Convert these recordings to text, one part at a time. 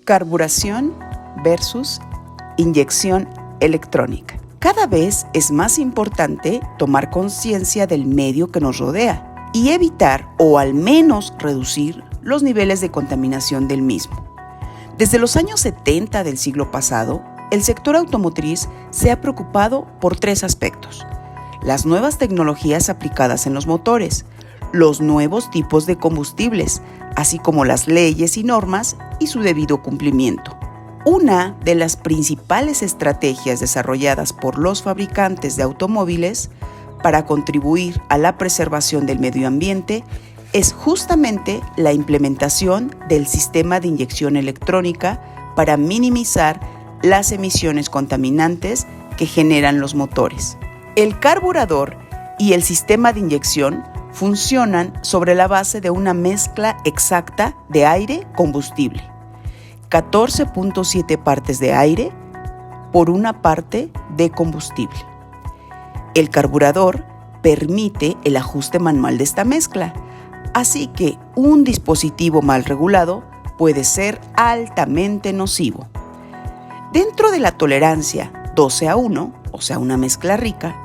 Carburación versus inyección electrónica. Cada vez es más importante tomar conciencia del medio que nos rodea y evitar o al menos reducir los niveles de contaminación del mismo. Desde los años 70 del siglo pasado, el sector automotriz se ha preocupado por tres aspectos: las nuevas tecnologías aplicadas en los motores, los nuevos tipos de combustibles, así como las leyes y normas y su debido cumplimiento. Una de las principales estrategias desarrolladas por los fabricantes de automóviles para contribuir a la preservación del medio ambiente es justamente la implementación del sistema de inyección electrónica para minimizar las emisiones contaminantes que generan los motores. El carburador y el sistema de inyección funcionan sobre la base de una mezcla exacta de aire-combustible. 14.7 partes de aire por una parte de combustible. El carburador permite el ajuste manual de esta mezcla, así que un dispositivo mal regulado puede ser altamente nocivo. Dentro de la tolerancia 12:1, o sea, una mezcla rica,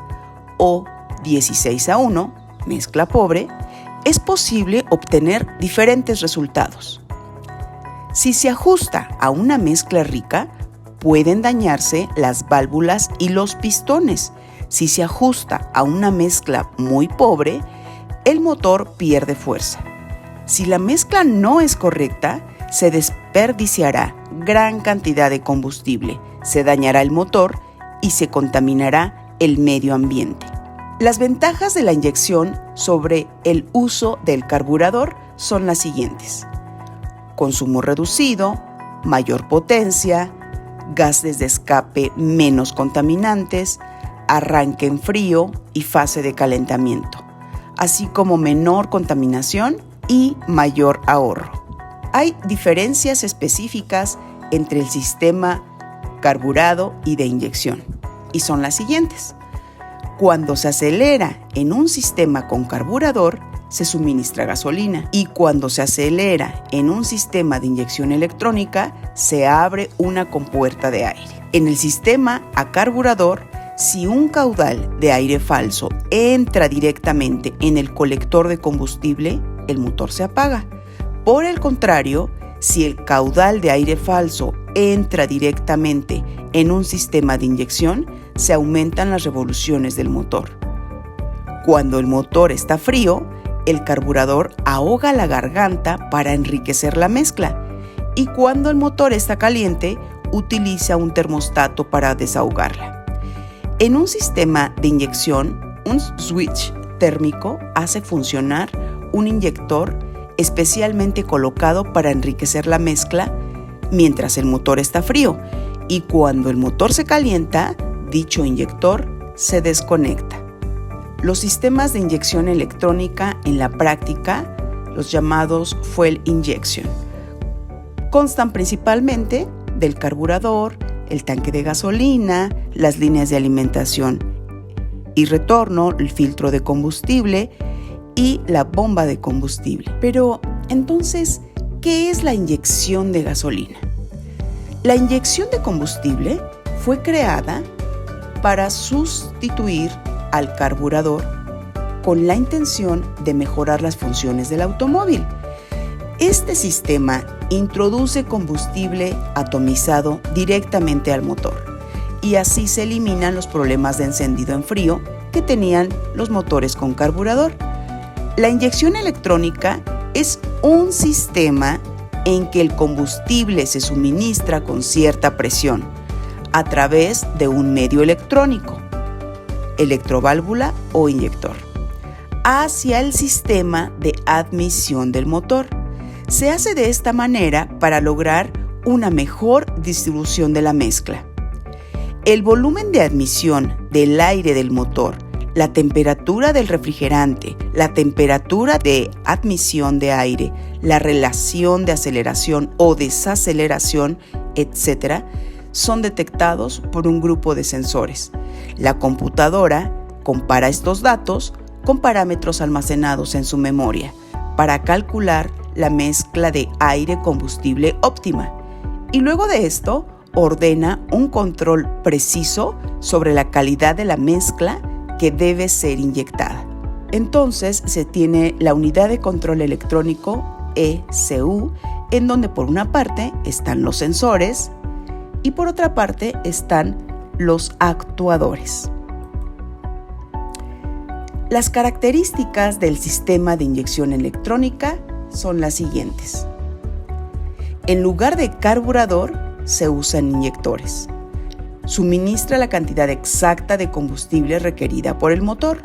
o 16:1, mezcla pobre, es posible obtener diferentes resultados. Si se ajusta a una mezcla rica, pueden dañarse las válvulas y los pistones. Si se ajusta a una mezcla muy pobre, el motor pierde fuerza. Si la mezcla no es correcta, se desperdiciará gran cantidad de combustible, se dañará el motor y se contaminará el medio ambiente. Las ventajas de la inyección sobre el uso del carburador son las siguientes: consumo reducido, mayor potencia, gases de escape menos contaminantes, arranque en frío y fase de calentamiento, así como menor contaminación y mayor ahorro. Hay diferencias específicas entre el sistema carburado y de inyección, y son las siguientes. Cuando se acelera en un sistema con carburador, se suministra gasolina, y cuando se acelera en un sistema de inyección electrónica, se abre una compuerta de aire. En el sistema a carburador, si un caudal de aire falso entra directamente en el colector de combustible, el motor se apaga. Por el contrario, si el caudal de aire falso entra directamente en un sistema de inyección, se aumentan las revoluciones del motor. Cuando el motor está frío, el carburador ahoga la garganta para enriquecer la mezcla, y cuando el motor está caliente, utiliza un termostato para desahogarla. En un sistema de inyección, un switch térmico hace funcionar un inyector especialmente colocado para enriquecer la mezcla mientras el motor está frío, y cuando el motor se calienta, dicho inyector se desconecta. Los sistemas de inyección electrónica en la práctica, los llamados fuel injection, constan principalmente del carburador, el tanque de gasolina, las líneas de alimentación y retorno, el filtro de combustible y la bomba de combustible. Pero, entonces, ¿qué es la inyección de gasolina? La inyección de combustible fue creada para sustituir al carburador con la intención de mejorar las funciones del automóvil. Este sistema introduce combustible atomizado directamente al motor, y así se eliminan los problemas de encendido en frío que tenían los motores con carburador. La inyección electrónica es un sistema en que el combustible se suministra con cierta presión a través de un medio electrónico, electroválvula o inyector, hacia el sistema de admisión del motor. Se hace de esta manera para lograr una mejor distribución de la mezcla. El volumen de admisión del aire del motor, la temperatura del refrigerante, la temperatura de admisión de aire, la relación de aceleración o desaceleración, etc., son detectados por un grupo de sensores. La computadora compara estos datos con parámetros almacenados en su memoria para calcular la mezcla de aire-combustible óptima, y luego de esto ordena un control preciso sobre la calidad de la mezcla que debe ser inyectada. Entonces se tiene la unidad de control electrónico ECU, en donde por una parte están los sensores y por otra parte están los actuadores. Las características del sistema de inyección electrónica son las siguientes. En lugar de carburador, se usan inyectores. Suministra la cantidad exacta de combustible requerida por el motor.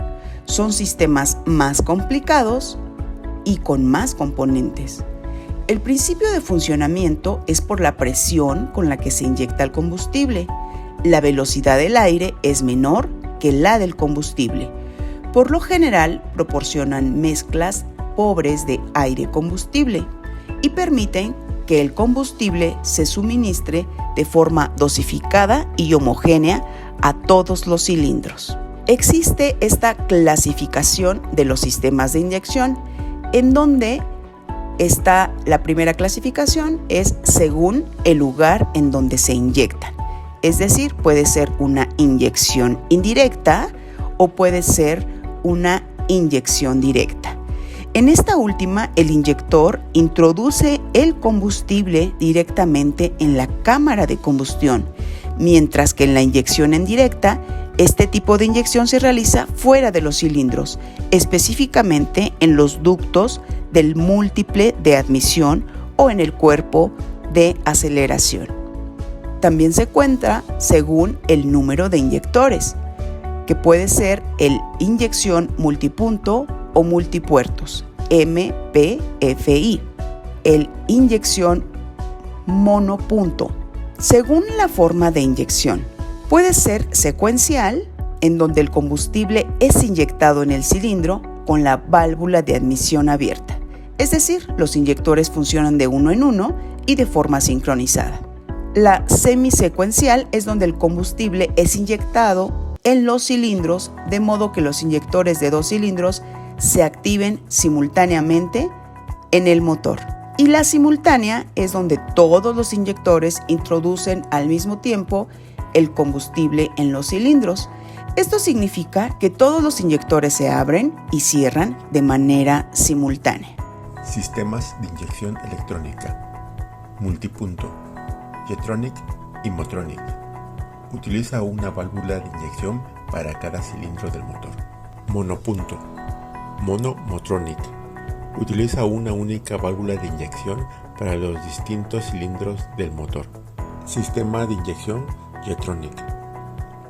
Son sistemas más complicados y con más componentes. El principio de funcionamiento es por la presión con la que se inyecta el combustible. La velocidad del aire es menor que la del combustible. Por lo general, proporcionan mezclas pobres de aire-combustible y permiten que el combustible se suministre de forma dosificada y homogénea a todos los cilindros. Existe esta clasificación de los sistemas de inyección, en donde está la primera clasificación es según el lugar en donde se inyectan. Es decir, puede ser una inyección indirecta o puede ser una inyección directa. En esta última, el inyector introduce el combustible directamente en la cámara de combustión, mientras que en la inyección indirecta, este tipo de inyección se realiza fuera de los cilindros, específicamente en los ductos del múltiple de admisión o en el cuerpo de aceleración. También se cuenta según el número de inyectores, que puede ser el inyección multipunto o multipuertos, MPFI, el inyección monopunto. Según la forma de inyección, puede ser secuencial, en donde el combustible es inyectado en el cilindro con la válvula de admisión abierta. Es decir, los inyectores funcionan de uno en uno y de forma sincronizada. La semisecuencial es donde el combustible es inyectado en los cilindros, de modo que los inyectores de 2 cilindros se activen simultáneamente en el motor. Y la simultánea es donde todos los inyectores introducen al mismo tiempo el combustible en los cilindros. Esto significa que todos los inyectores se abren y cierran de manera simultánea. Sistemas de inyección electrónica. Multipunto, Jetronic y Motronic. Utiliza una válvula de inyección para cada cilindro del motor. Monopunto, Monomotronic. Utiliza una única válvula de inyección para los distintos cilindros del motor. Sistema de inyección Jetronic.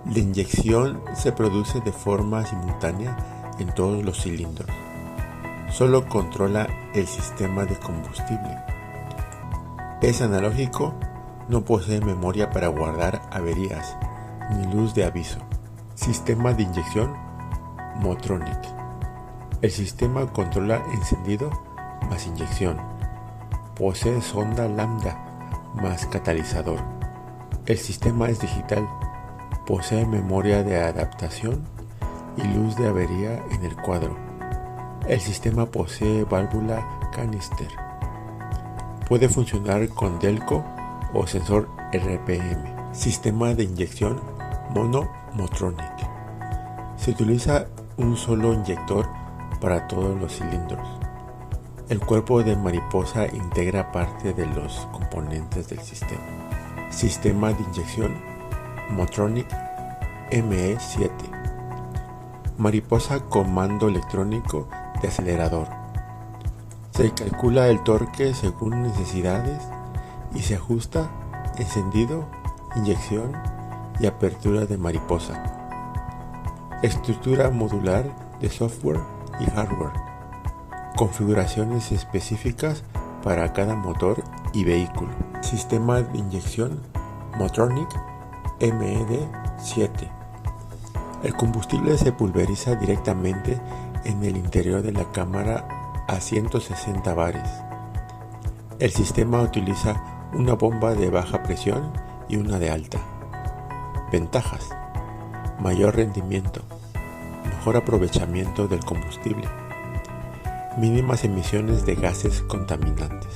La inyección se produce de forma simultánea en todos los cilindros. Solo controla el sistema de combustible. Es analógico, no posee memoria para guardar averías ni luz de aviso. Sistema de inyección Motronic. El sistema controla encendido más inyección. Posee sonda lambda más catalizador. El sistema es digital. Posee memoria de adaptación y luz de avería en el cuadro. El sistema posee válvula canister. Puede funcionar con Delco o sensor RPM. Sistema de inyección Monomotronic. Se utiliza un solo inyector para todos los cilindros. El cuerpo de mariposa integra parte de los componentes del sistema. Sistema de inyección Motronic ME7. Mariposa con mando electrónico de acelerador. Se calcula el torque según necesidades y se ajusta encendido, inyección y apertura de mariposa. Estructura modular de software y hardware. Configuraciones específicas para cada motor y vehículo. Sistema de inyección Motronic MED7. El combustible se pulveriza directamente en el interior de la cámara a 160 bares. El sistema utiliza una bomba de baja presión y una de alta. Ventajas: mayor rendimiento, mejor aprovechamiento del combustible, mínimas emisiones de gases contaminantes.